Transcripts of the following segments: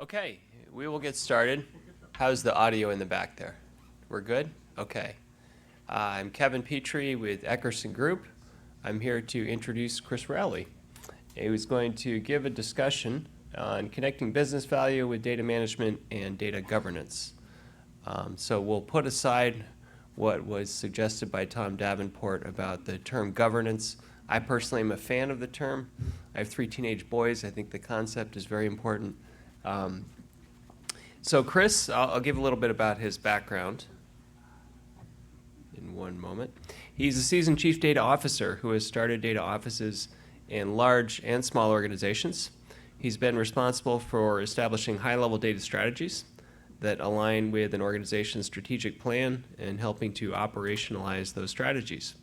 Okay, we will get started. How's the audio in the back there? We're good? Okay. I'm Kevin Petrie with Eckerson Group. I'm here to introduce Kris Rowley. He was going to give a discussion on connecting business value with data management and data governance. So we'll put aside what was suggested by Tom Davenport about the term governance. I personally am a fan of the term. I have 3 teenage boys. I think the concept is very important. So Kris, I'll give a little bit about his background in one moment. He's a seasoned chief data officer who has started data offices in large and small organizations. He's been responsible for establishing high-level data strategies that align with an organization's strategic plan and helping to operationalize those strategies.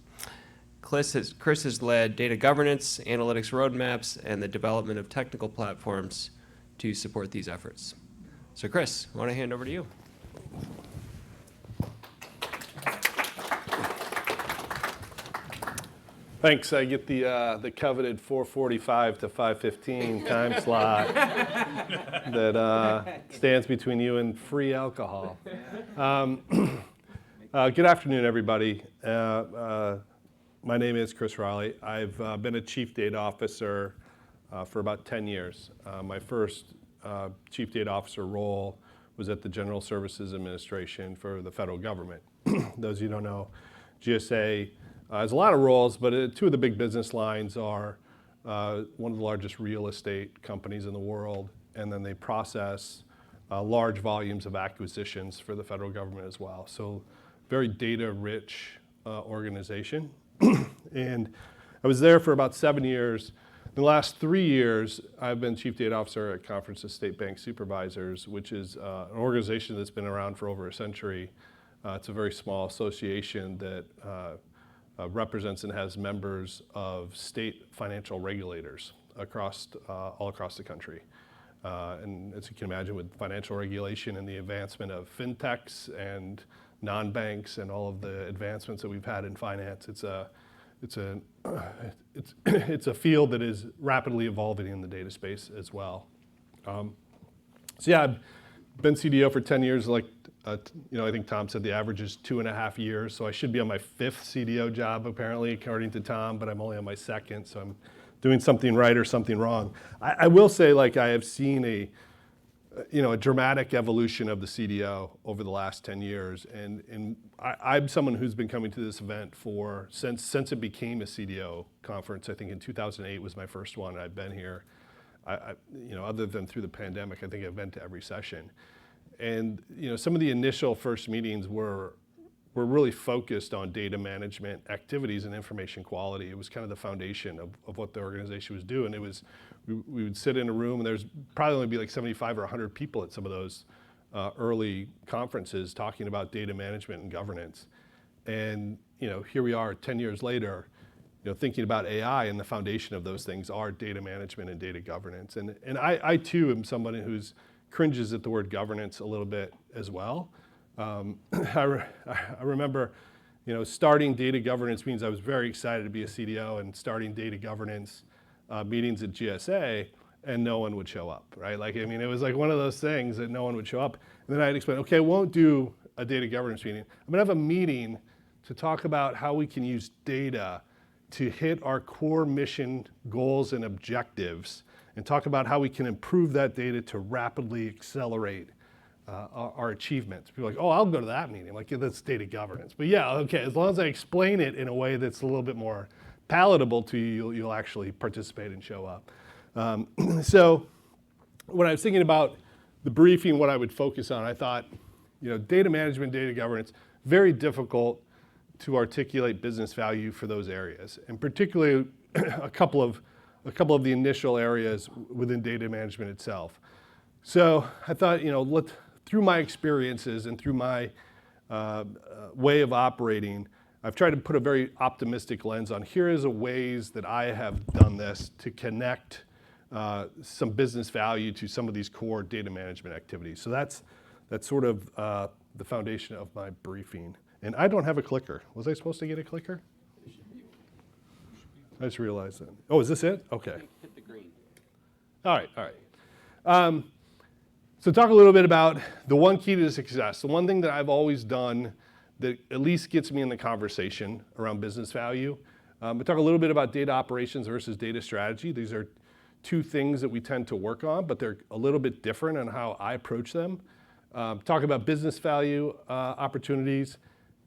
Kris has led data governance, analytics roadmaps, and the development of technical platforms to support these efforts. So Kris, I want to hand over to you. Thanks. I get the coveted 4:45 to 5:15 time slot that stands between you and free alcohol. Good afternoon, everybody. My name is Kris Rowley. I've been a chief data officer for about 10 years. My first chief data officer role was at the General Services Administration for the federal government. Those of you who don't know, GSA has a lot of roles, but 2 of the big business lines are one of the largest real estate companies in the world, and then they process large volumes of acquisitions for the federal government as well. So very data-rich organization. And I was there for about 7 years. In the last 3 years, I've been chief data officer at Conference of State Bank Supervisors, which is an organization that's been around for over a century. It's a very small association that represents and has members of state financial regulators all across the country. And as you can imagine, with financial regulation and the advancement of fintechs and non-banks and all of the advancements that we've had in finance, it's a field that is rapidly evolving in the data space as well. So yeah, I've been CDO for 10 years. Like I think Tom said the average is 2.5 years. So I should be on my 5th CDO job apparently, according to Tom, but I'm only on my 2nd. So I'm doing something right or something wrong. I will say, like, I have seen a dramatic evolution of the CDO over the last 10 years. And I'm someone who's been coming to this event since it became a CDO conference. I think in 2008 was my first one, and I've been here. Other than through the pandemic, I think I've been to every session. And some of the initial first meetings were really focused on data management activities and information quality. It was kind of the foundation of what the organization was doing. We would sit in a room, and there's probably only be like 75 or 100 people at some of those early conferences talking about data management and governance. And here we are 10 years later, thinking about AI, and the foundation of those things are data management and data governance. And I too am somebody who's cringes at the word governance a little bit as well. I remember, starting data governance means I was very excited to be a CDO and starting data governance meetings at GSA, and no one would show up, right? It was like one of those things that no one would show up. And then I'd explain, okay, I won't do a data governance meeting. I'm gonna have a meeting to talk about how we can use data to hit our core mission goals and objectives, and talk about how we can improve that data to rapidly accelerate our achievements. People are like, oh, I'll go to that meeting. Like, that's data governance. But yeah, okay, as long as I explain it in a way that's a little bit more palatable to you, you'll actually participate and show up. So when I was thinking about the briefing, what I would focus on, I thought, data management, data governance, very difficult to articulate business value for those areas, and particularly a couple of the initial areas within data management itself. So I thought, through my experiences and through my way of operating, I've tried to put a very optimistic lens on here is a ways that I have done this to connect some business value to some of these core data management activities. So that's sort of the foundation of my briefing. And I don't have a clicker. Was I supposed to get a clicker? I just realized that. Oh, is this it? Okay. Hit the green. All right. So talk a little bit about the one key to success. The one thing that I've always done that at least gets me in the conversation around business value. We talk a little bit about data operations versus data strategy. These are two things that we tend to work on, but they're a little bit different on how I approach them. Talk about business value opportunities,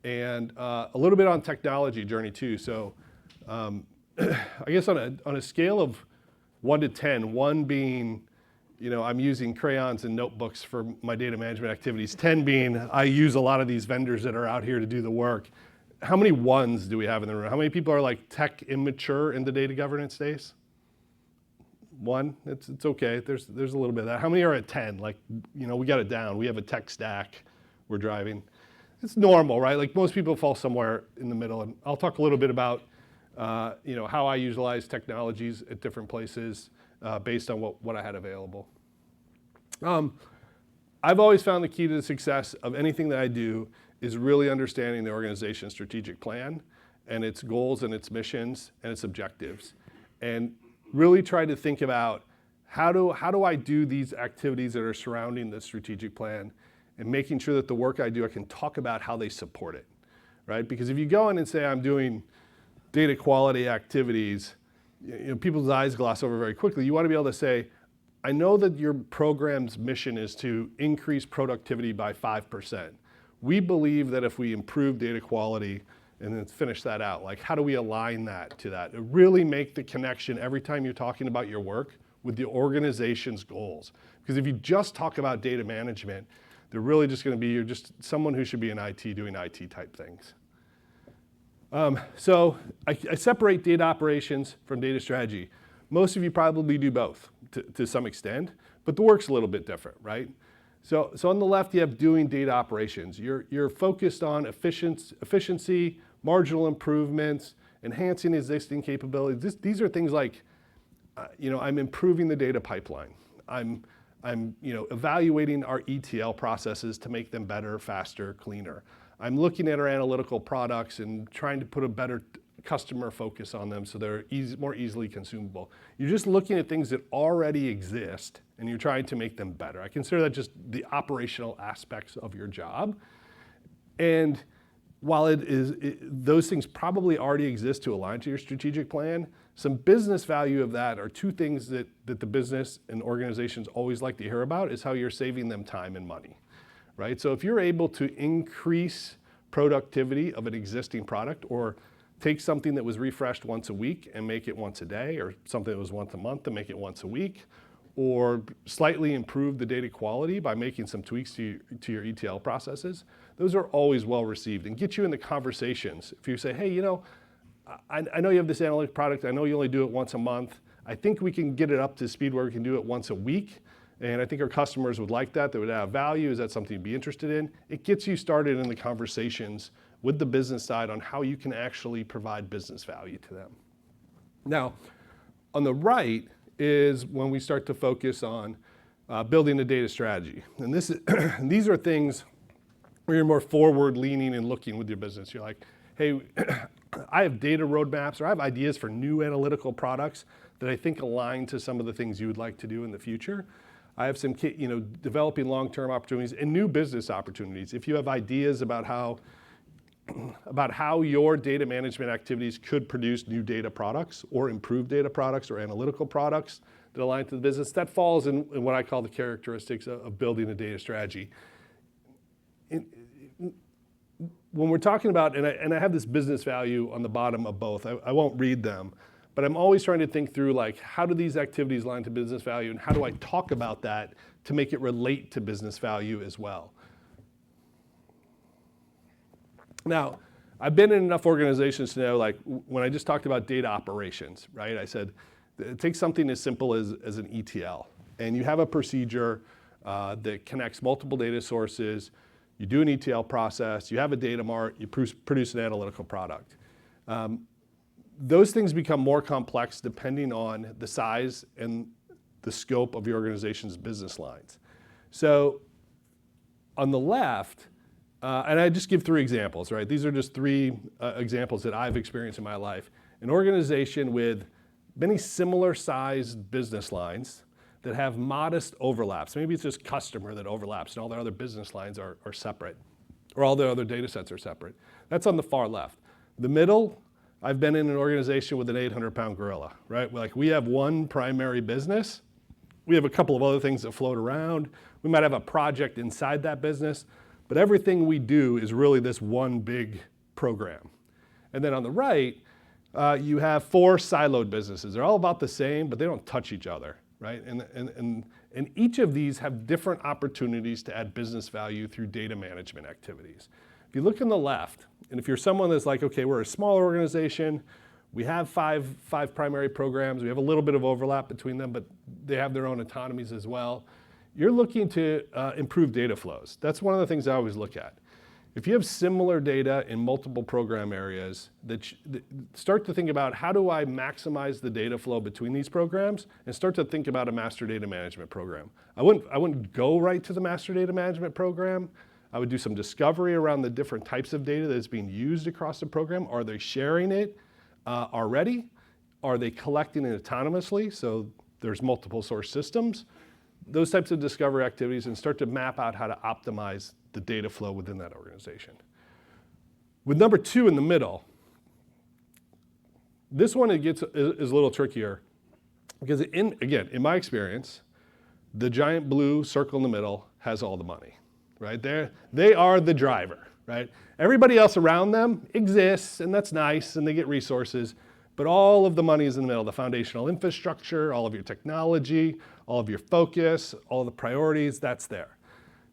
and a little bit on technology journey too. So I guess on a scale of 1 to 10, 1 being, I'm using crayons and notebooks for my data management activities, 10 being I use a lot of these vendors that are out here to do the work. How many ones do we have in the room? How many people are like tech immature in the data governance space? 1, it's okay. There's a little bit of that. How many are at 10? Like, we got it down. We have a tech stack we're driving. It's normal, right? Like most people fall somewhere in the middle. And I'll talk a little bit about, how I utilize technologies at different places based on what I had available. I've always found the key to the success of anything that I do is really understanding the organization's strategic plan and its goals and its missions and its objectives. And really try to think about how do I do these activities that are surrounding the strategic plan, and making sure that the work I do, I can talk about how they support it, right? Because if you go in and say I'm doing data quality activities, people's eyes gloss over very quickly. You want to be able to say, I know that your program's mission is to increase productivity by 5%. We believe that if we improve data quality, and then finish that out, like how do we align that to that? Really make the connection every time you're talking about your work with the organization's goals. Because if you just talk about data management, they're really just going to be, you're just someone who should be in IT doing IT type things. So I separate data operations from data strategy. Most of you probably do both to some extent, but the work's a little bit different, right? So on the left, you have doing data operations. You're focused on efficiency, marginal improvements, enhancing existing capabilities. These are things like, I'm improving the data pipeline. I'm evaluating our ETL processes to make them better, faster, cleaner. I'm looking at our analytical products and trying to put a better customer focus on them so they're more easily consumable. You're just looking at things that already exist and you're trying to make them better. I consider that just the operational aspects of your job. And while those things probably already exist to align to your strategic plan, some business value of that are two things that the business and organizations always like to hear about is how you're saving them time and money, right? So if you're able to increase productivity of an existing product, or take something that was refreshed once a week and make it once a day, or something that was once a month and make it once a week, or slightly improve the data quality by making some tweaks to your ETL processes, those are always well received and get you in the conversations. If you say, hey, I know you have this analytic product, I know you only do it once a month, I think we can get it up to speed where we can do it once a week, and I think our customers would like that, they would have value, is that something you'd be interested in? It gets you started in the conversations with the business side on how you can actually provide business value to them. Now, on the right is when we start to focus on building a data strategy. And these are things where you're more forward leaning and looking with your business. You're like, hey, I have data roadmaps, or I have ideas for new analytical products that I think align to some of the things you would like to do in the future. I have some, developing long-term opportunities and new business opportunities. If you have ideas about how your data management activities could produce new data products or improve data products or analytical products that align to the business, that falls in what I call the characteristics of building a data strategy. When we're talking about, and I have this business value on the bottom of both, I won't read them, but I'm always trying to think through like, how do these activities align to business value, and how do I talk about that to make it relate to business value as well? Now, I've been in enough organizations to know, like when I just talked about data operations, right? I said, take something as simple as an ETL, and you have a procedure that connects multiple data sources, you do an ETL process, you have a data mart, you produce an analytical product. Those things become more complex depending on the size and the scope of your organization's business lines. So on the left, and I just give 3 examples, right? These are just 3 examples that I've experienced in my life. An organization with many similar sized business lines, that have modest overlaps. Maybe it's just customer that overlaps and all their other business lines are separate, or all their other data sets are separate. That's on the far left. The middle, I've been in an organization with an 800-pound gorilla, right? Like, we have one primary business. We have a couple of other things that float around. We might have a project inside that business, but everything we do is really this one big program. And then on the right, you have 4 siloed businesses. They're all about the same, but they don't touch each other, right? And each of these have different opportunities to add business value through data management activities. If you look on the left, and if you're someone that's like, okay, we're a smaller organization, we have five primary programs, we have a little bit of overlap between them, but they have their own autonomies as well. You're looking to improve data flows. That's one of the things I always look at. If you have similar data in multiple program areas, start to think about, how do I maximize the data flow between these programs, and start to think about a master data management program. I wouldn't go right to the master data management program. I would do some discovery around the different types of data that's being used across the program. Are they sharing it already? Are they collecting it autonomously? So there's multiple source systems. Those types of discovery activities, and start to map out how to optimize the data flow within that organization. With number 2 in the middle, this one is a little trickier, because again, in my experience, the giant blue circle in the middle has all the money, right? They are the driver, right? Everybody else around them exists, and that's nice, and they get resources, but all of the money is in the middle, the foundational infrastructure, all of your technology, all of your focus, all the priorities, that's there.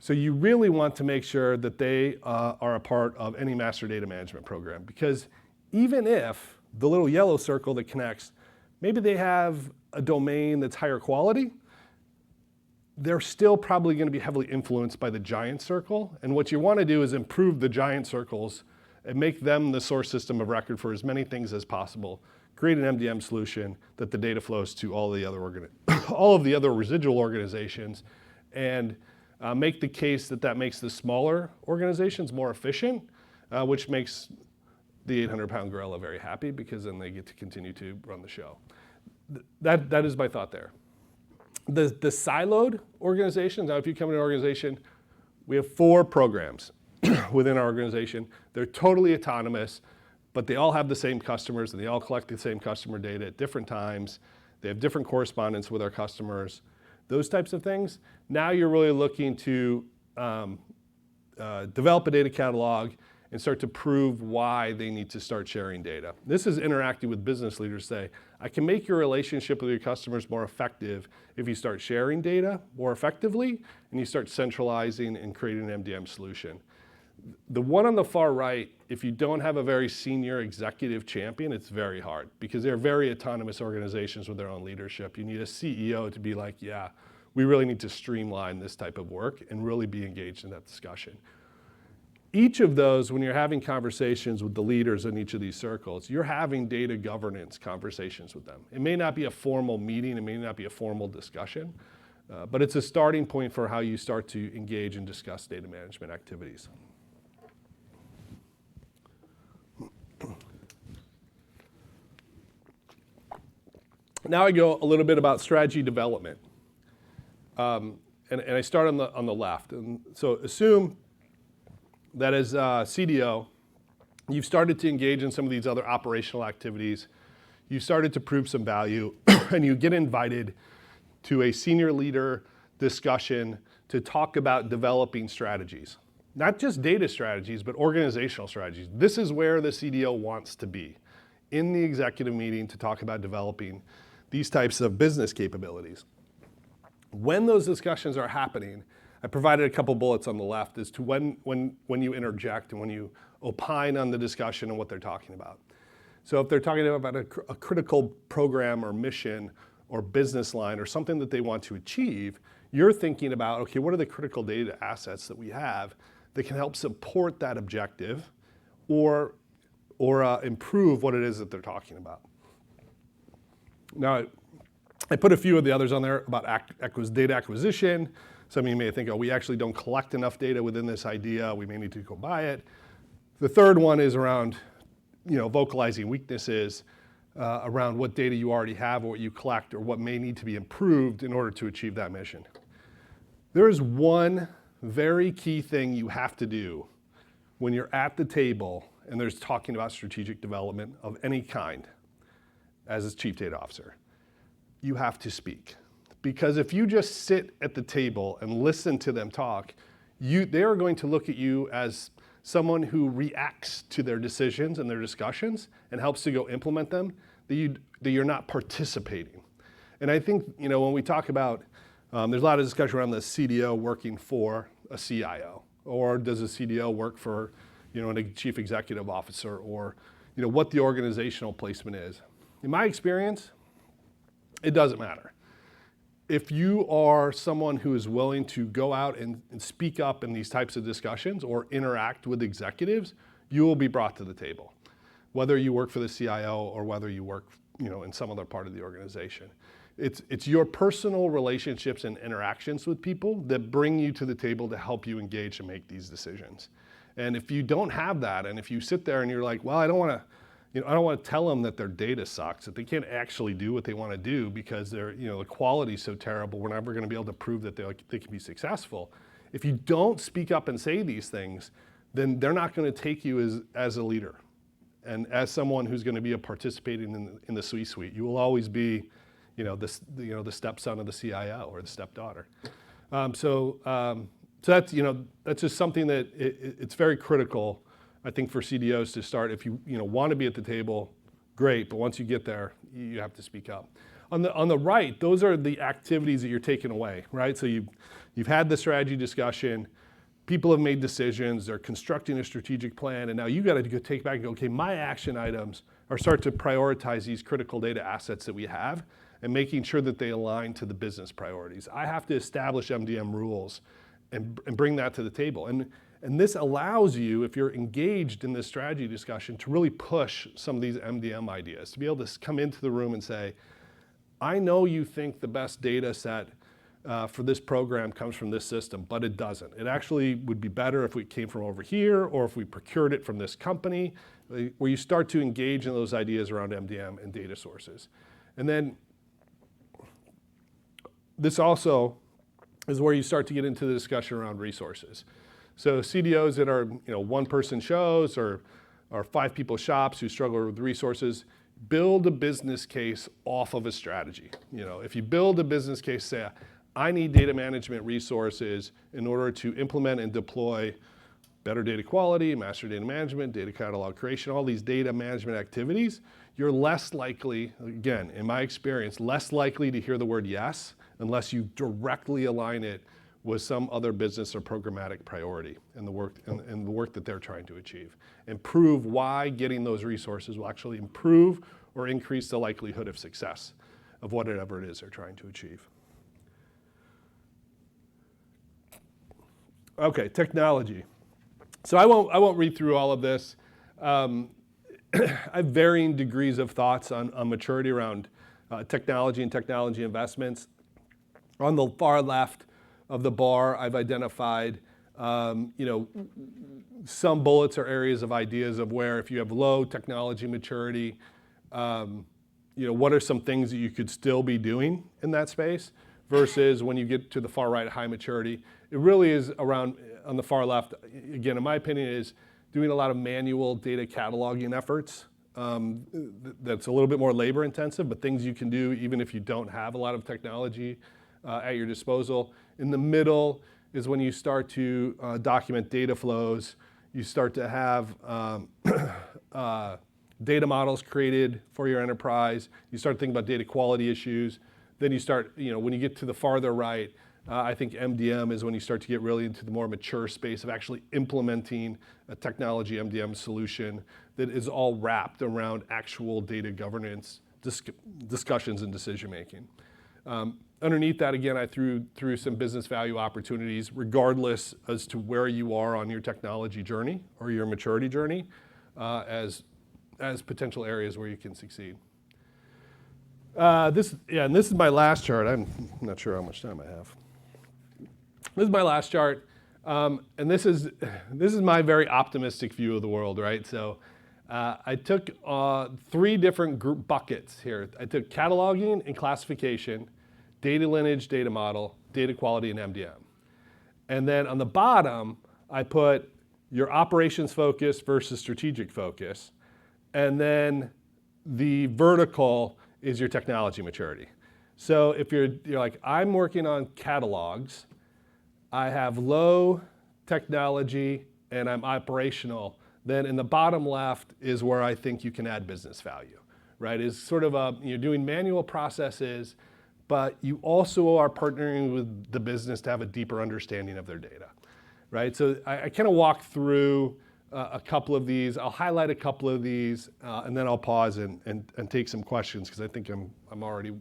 So you really want to make sure that they are a part of any master data management program, because even if the little yellow circle that connects, maybe they have a domain that's higher quality, they're still probably going to be heavily influenced by the giant circle. And what you want to do is improve the giant circles and make them the source system of record for as many things as possible. Create an MDM solution that the data flows to all of the other residual organizations, and make the case that makes the smaller organizations more efficient, which makes the 800-pound gorilla very happy, because then they get to continue to run the show. That is my thought there. The siloed organizations, now if you come to an organization, we have 4 programs within our organization. They're totally autonomous, but they all have the same customers, and they all collect the same customer data at different times. They have different correspondence with our customers, those types of things. Now you're really looking to develop a data catalog and start to prove why they need to start sharing data. This is interacting with business leaders. Say, I can make your relationship with your customers more effective if you start sharing data more effectively, and you start centralizing and creating an MDM solution. The one on the far right, if you don't have a very senior executive champion, it's very hard, because they're very autonomous organizations with their own leadership. You need a CEO to be like, yeah, we really need to streamline this type of work and really be engaged in that discussion. Each of those, when you're having conversations with the leaders in each of these circles, you're having data governance conversations with them. It may not be a formal meeting, it may not be a formal discussion, but it's a starting point for how you start to engage and discuss data management activities. Now I go a little bit about strategy development. And I start on the left. And so assume that as CDO, you've started to engage in some of these other operational activities. You started to prove some value, and you get invited to a senior leader discussion to talk about developing strategies. Not just data strategies, but organizational strategies. This is where the CDO wants to be, in the executive meeting, to talk about developing these types of business capabilities. When those discussions are happening, I provided a couple bullets on the left as to when you interject and when you opine on the discussion and what they're talking about. So if they're talking about a critical program or mission or business line or something that they want to achieve, you're thinking about, okay, what are the critical data assets that we have that can help support that objective or improve what it is that they're talking about. Now, I put a few of the others on there about data acquisition. Some of you may think, oh, we actually don't collect enough data within this idea. We may need to go buy it. The third one is around vocalizing weaknesses. around what data you already have or what you collect or what may need to be improved in order to achieve that mission. There is one very key thing you have to do when you're at the table and there's talking about strategic development of any kind as a chief data officer. You have to speak. Because if you just sit at the table and listen to them talk, they are going to look at you as someone who reacts to their decisions and their discussions and helps to go implement them, that you're not participating. And I think, when we talk about, there's a lot of discussion around the CDO working for a CIO, or does a CDO work for, a chief executive officer, or, what the organizational placement is. In my experience, it doesn't matter. If you are someone who is willing to go out and speak up in these types of discussions or interact with executives, you will be brought to the table, whether you work for the CIO or whether you work, in some other part of the organization. It's your personal relationships and interactions with people that bring you to the table to help you engage and make these decisions. And if you don't have that, and if you sit there and you're like, well, I don't want to tell them that their data sucks, that they can't actually do what they want to do because the quality's so terrible, we're never going to be able to prove that they can be successful. If you don't speak up and say these things, then they're not going to take you as a leader and as someone who's going to be participating in the C-suite. You will always be, the stepson of the CIO or the stepdaughter. So that's just something that it's very critical, I think, for CDOs to start. If you want to be at the table, great, but once you get there, you have to speak up. On the right, those are the activities that you're taking away, right? So you've had the strategy discussion, people have made decisions, they're constructing a strategic plan, and now you got to go take back and go, okay, my action items are start to prioritize these critical data assets that we have and making sure that they align to the business priorities. I have to establish MDM rules and bring that to the table. And this allows you, if you're engaged in this strategy discussion, to really push some of these MDM ideas, to be able to come into the room and say, I know you think the best data set for this program comes from this system, but it doesn't. It actually would be better if it came from over here, or if we procured it from this company, where you start to engage in those ideas around MDM and data sources. And then this also is where you start to get into the discussion around resources. So CDOs that are one-person shows or 5-people shops who struggle with resources, build a business case off of a strategy. If you build a business case, say, I need data management resources in order to implement and deploy better data quality, master data management, data catalog creation, all these data management activities, you're less likely, again, in my experience, less likely to hear the word yes unless you directly align it with some other business or programmatic priority in the work that they're trying to achieve, and prove why getting those resources will actually improve or increase the likelihood of success of whatever it is they're trying to achieve. Okay, technology. So I won't read through all of this. I have varying degrees of thoughts on maturity around technology and technology investments. On the far left of the bar, I've identified some bullets or areas of ideas of where, if you have low technology maturity, what are some things that you could still be doing in that space, versus when you get to the far right, high maturity. It really is around, on the far left, again, in my opinion, is doing a lot of manual data cataloging efforts. That's a little bit more labor intensive, but things you can do even if you don't have a lot of technology at your disposal. In the middle is when you start to document data flows. You start to have data models created for your enterprise. You start thinking about data quality issues. Then you start, when you get to the farther right, I think MDM is when you start to get really into the more mature space of actually implementing a technology MDM solution that is all wrapped around actual data governance discussions and decision making. Underneath that, again, I threw some business value opportunities, regardless as to where you are on your technology journey or your maturity journey, as potential areas where you can succeed. This is my last chart. I'm not sure how much time I have. This is my last chart, and this is my very optimistic view of the world, right? So I took 3 different group buckets here. I took cataloging and classification, data lineage, data model, data quality, and MDM. And then on the bottom, I put your operations focus versus strategic focus. And then the vertical is your technology maturity. So if you're like, I'm working on catalogs, I have low technology, and I'm operational, then in the bottom left is where I think you can add business value, right? Is sort of you're doing manual processes, but you also are partnering with the business to have a deeper understanding of their data, right? So I kind of walk through a couple of these. I'll highlight a couple of these, and then I'll pause and take some questions, because I think I'm already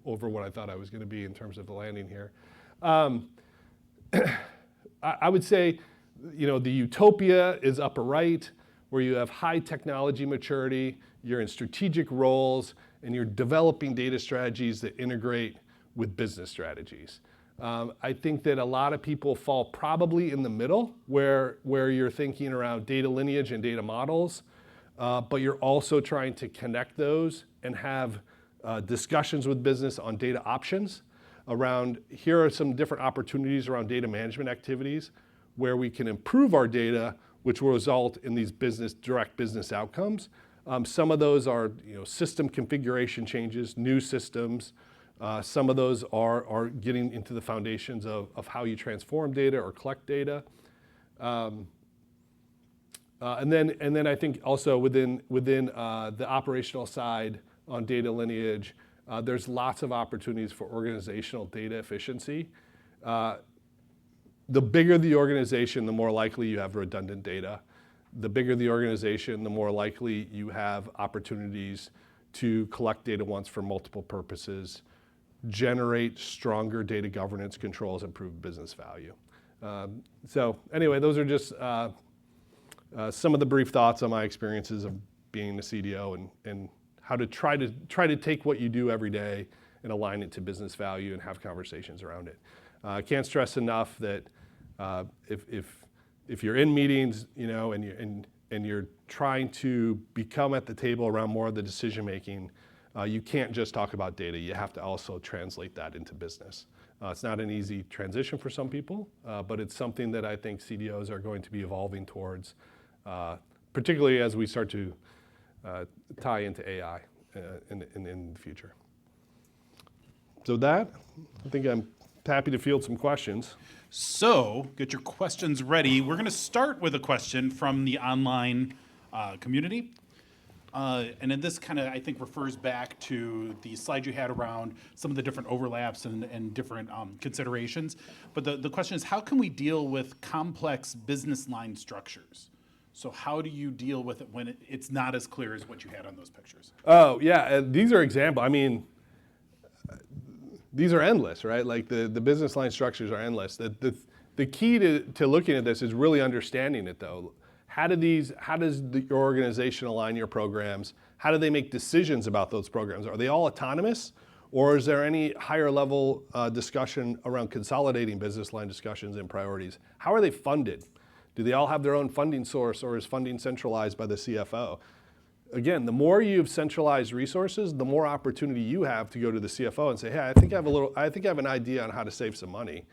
over what I thought I was going to be in terms of the landing here. I would say, the utopia is upper right, where you have high technology maturity, you're in strategic roles, and you're developing data strategies that integrate with business strategies. I think that a lot of people fall probably in the middle, where you're thinking around data lineage and data models, but you're also trying to connect those and have discussions with business on data options around, here are some different opportunities around data management activities where we can improve our data, which will result in these direct business outcomes. Some of those are system configuration changes, new systems. Some of those are getting into the foundations of how you transform data or collect data. And then I think also within the operational side on data lineage, there's lots of opportunities for organizational data efficiency. The bigger the organization, the more likely you have redundant data. The bigger the organization, the more likely you have opportunities to collect data once for multiple purposes, generate stronger data governance controls, improve business value. So anyway, those are just some of the brief thoughts on my experiences of being the CDO and how to try to take what you do every day and align it to business value and have conversations around it. I can't stress enough that if you're in meetings, and you're trying to become at the table around more of the decision making, you can't just talk about data. You have to also translate that into business. It's not an easy transition for some people, but it's something that I think CDOs are going to be evolving towards, particularly as we start to tie into AI in the future. So I think I'm happy to field some questions. So get your questions ready. We're going to start with a question from the online community. And then this kind of, I think, refers back to the slide you had around some of the different overlaps and different considerations. But the question is, how can we deal with complex business line structures? So how do you deal with it when it's not as clear as what you had on those pictures? Oh, yeah. These are examples. I mean, these are endless, right? Like the business line structures are endless. The key to looking at this is really understanding it, though. How does your organization align your programs? How do they make decisions about those programs? Are they all autonomous? Or is there any higher level discussion around consolidating business line discussions and priorities? How are they funded? Do they all have their own funding source, or is funding centralized by the CFO? Again, the more you've centralized resources, the more opportunity you have to go to the CFO and say, hey, I think I have an idea on how to save some money.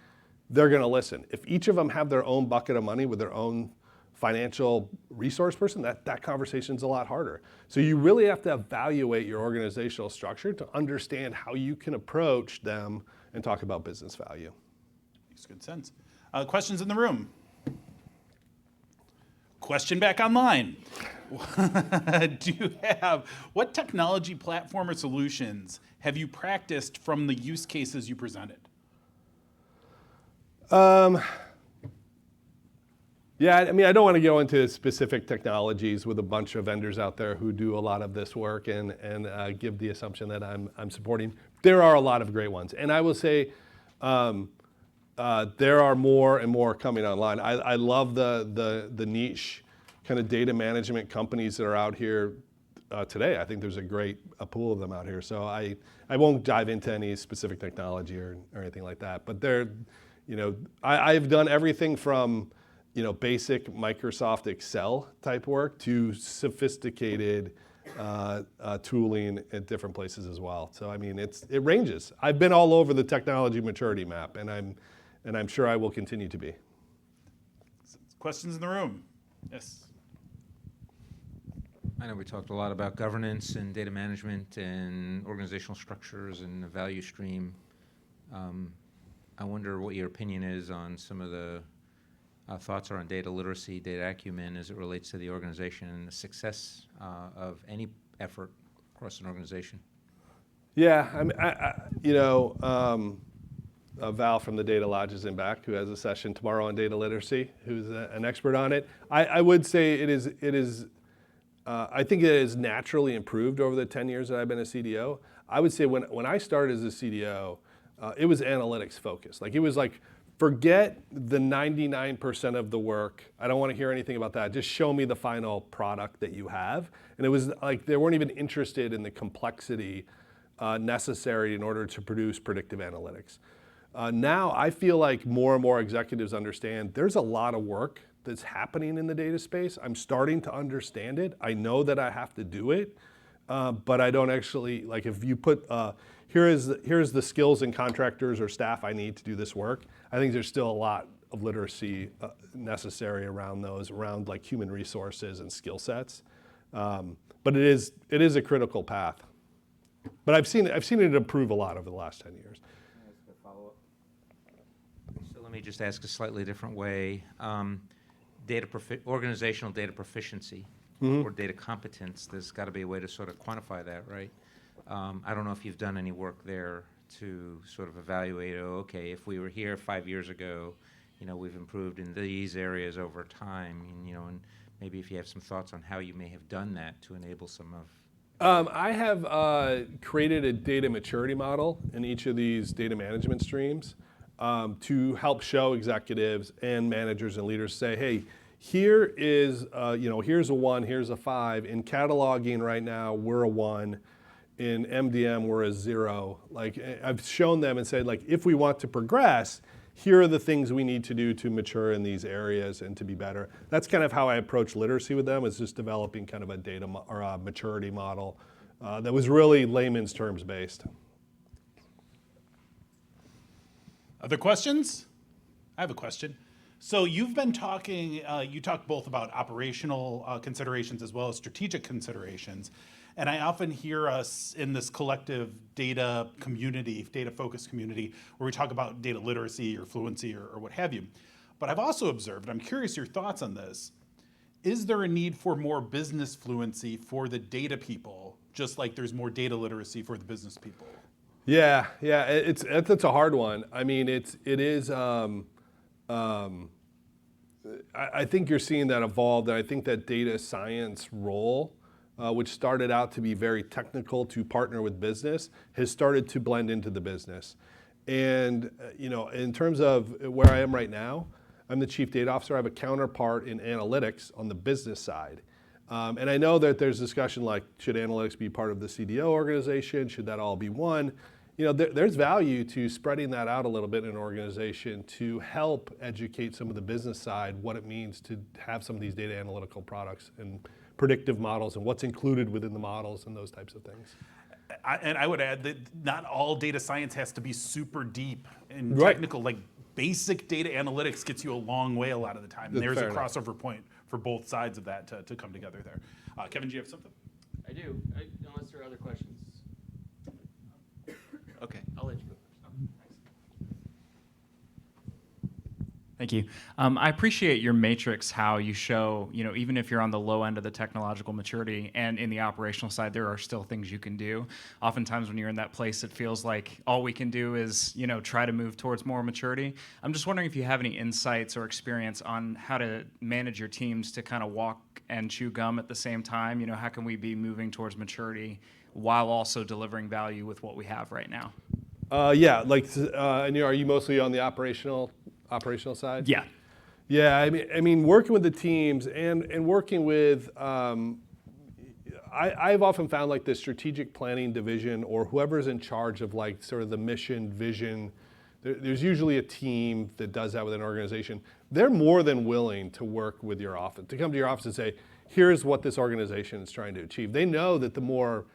They're going to listen. If each of them have their own bucket of money with their own financial resource person, that conversation's a lot harder. So you really have to evaluate your organizational structure to understand how you can approach them and talk about business value. Makes good sense. Questions in the room? Question back online. What technology platform or solutions have you practiced from the use cases you presented? Yeah, I mean, I don't want to go into specific technologies with a bunch of vendors out there who do a lot of this work and give the assumption that I'm supporting. There are a lot of great ones, and I will say there are more and more coming online. I love the niche kind of data management companies that are out here today. I think there's a pool of them out here. So I won't dive into any specific technology or anything like that. But I've done everything from basic Microsoft Excel type work to sophisticated tooling at different places as well. So I mean, it ranges. I've been all over the technology maturity map, and I'm sure I will continue to be. Questions in the room? Yes. I know we talked a lot about governance and data management and organizational structures and the value stream. I wonder what your opinion is on some of the thoughts are on data literacy, data acumen as it relates to the organization and the success of any effort across an organization. Yeah, I mean, Val from the Data Lodge is in back, who has a session tomorrow on data literacy, who's an expert on it. I would say it is. I think it has naturally improved over the 10 years that I've been a CDO. I would say when I started as a CDO, it was analytics focused. Like it was like, forget the 99% of the work. I don't want to hear anything about that. Just show me the final product that you have. And it was like they weren't even interested in the complexity necessary in order to produce predictive analytics. Now I feel like more and more executives understand there's a lot of work that's happening in the data space. I'm starting to understand it. I know that I have to do it, but I don't actually, like if you put, here's the skills and contractors or staff I need to do this work, I think there's still a lot of literacy necessary around those, around like human resources and skill sets. But it is a critical path. But I've seen it improve a lot over the last 10 years. So let me just ask a slightly different way. Organizational data proficiency or data competence, there's got to be a way to sort of quantify that, right? I don't know if you've done any work there to sort of evaluate, okay, if we were here 5 years ago, we've improved in these areas over time, and maybe if you have some thoughts on how you may have done that to enable some of. I have created a data maturity model in each of these data management streams to help show executives and managers and leaders say, hey, here is, here's a 1, here's a 5. In cataloging right now, we're a 1. In MDM, we're a 0. Like I've shown them and said, like, if we want to progress, here are the things we need to do to mature in these areas and to be better. That's kind of how I approach literacy with them, is just developing kind of a data or a maturity model that was really layman's terms based. Other questions? I have a question. So you've been talking, you talked both about operational considerations as well as strategic considerations. And I often hear us in this collective data community, data-focused community, where we talk about data literacy or fluency or what have you. But I've also observed, I'm curious your thoughts on this, is there a need for more business fluency for the data people, just like there's more data literacy for the business people? Yeah, it's a hard one. I mean, it is. I think you're seeing that evolve, and I think that data science role, which started out to be very technical to partner with business, has started to blend into the business. And in terms of where I am right now, I'm the chief data officer. I have a counterpart in analytics on the business side. And I know that there's discussion like, should analytics be part of the CDO organization? Should that all be one? There's value to spreading that out a little bit in an organization to help educate some of the business side what it means to have some of these data analytical products and predictive models and what's included within the models and those types of things. And I would add that not all data science has to be super deep and Right. technical. Like basic data analytics gets you a long way a lot of the time. And there's a crossover point for both sides of that to come together there. Kevin, do you have something? I do, unless there are other questions. Okay, I'll let you go first. Thanks. Thank you. I appreciate your matrix, how you show, even if you're on the low end of the technological maturity and in the operational side, there are still things you can do. Oftentimes when you're in that place, it feels like all we can do is, try to move towards more maturity. I'm just wondering if you have any insights or experience on how to manage your teams to kind of walk and chew gum at the same time. How can we be moving towards maturity while also delivering value with what we have right now? Yeah, and are you mostly on the operational side? Yeah. Yeah, I mean, working with the teams and working with, I've often found like the strategic planning division or whoever's in charge of like sort of the mission, vision, there's usually a team that does that with an organization. They're more than willing to work with your office, to come to your office and say, here's what this organization is trying to achieve. They know that the more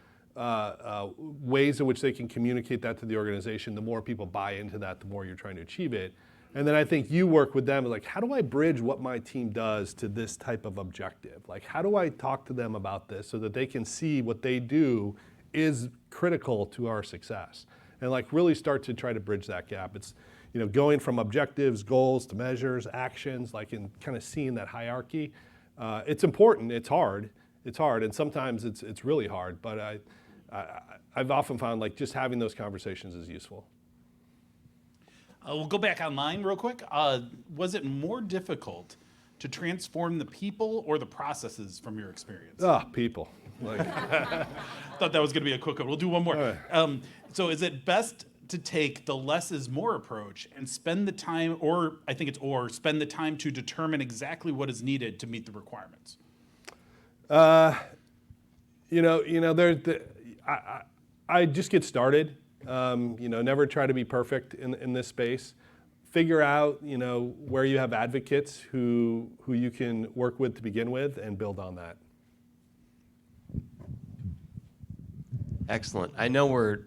ways in which they can communicate that to the organization, the more people buy into that, the more you're trying to achieve it. And then I think you work with them like, how do I bridge what my team does to this type of objective? Like, how do I talk to them about this so that they can see what they do is critical to our success? And like really start to try to bridge that gap. It's, going from objectives, goals to measures, actions, like in kind of seeing that hierarchy. It's important, it's hard, and sometimes it's really hard, but I've often found like just having those conversations is useful. We'll go back online real quick. Was it more difficult to transform the people or the processes from your experience? People. Like, Thought that was going to be a quick one. We'll do one more. All right. So is it best to take the less is more approach and spend the time, or I think it's spend the time to determine exactly what is needed to meet the requirements? I just get started. Never try to be perfect in this space. Figure out, where you have advocates who you can work with to begin with and build on that. Excellent. I know we're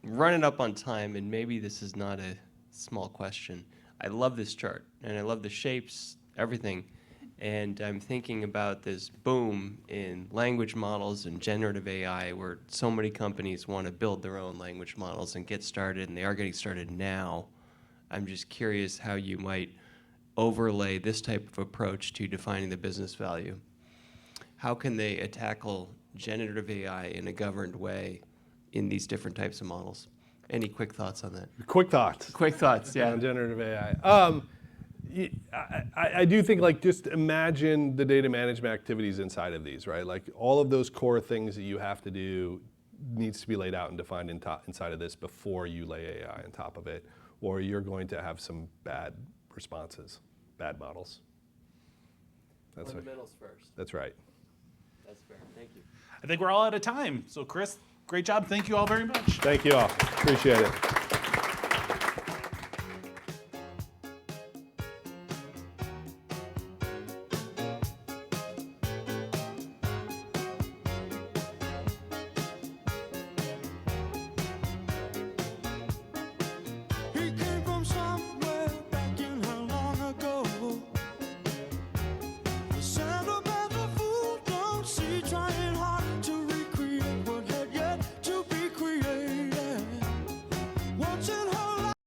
running up on time, and maybe this is not a small question. I love this chart, and I love the shapes, everything. And I'm thinking about this boom in language models and generative AI, where so many companies want to build their own language models and get started, and they are getting started now. I'm just curious how you might overlay this type of approach to defining the business value. How can they tackle generative AI in a governed way in these different types of models? Any quick thoughts on that? Quick thoughts. Quick thoughts, yeah. On generative AI. I do think like just imagine the data management activities inside of these, right? Like all of those core things that you have to do needs to be laid out and defined inside of this before you lay AI on top of it, or you're going to have some bad responses, bad models. That's right. Fundamentals first. That's right. That's fair. Thank you. I think we're all out of time. So Kris, great job. Thank you all very much. Thank you all. Appreciate it.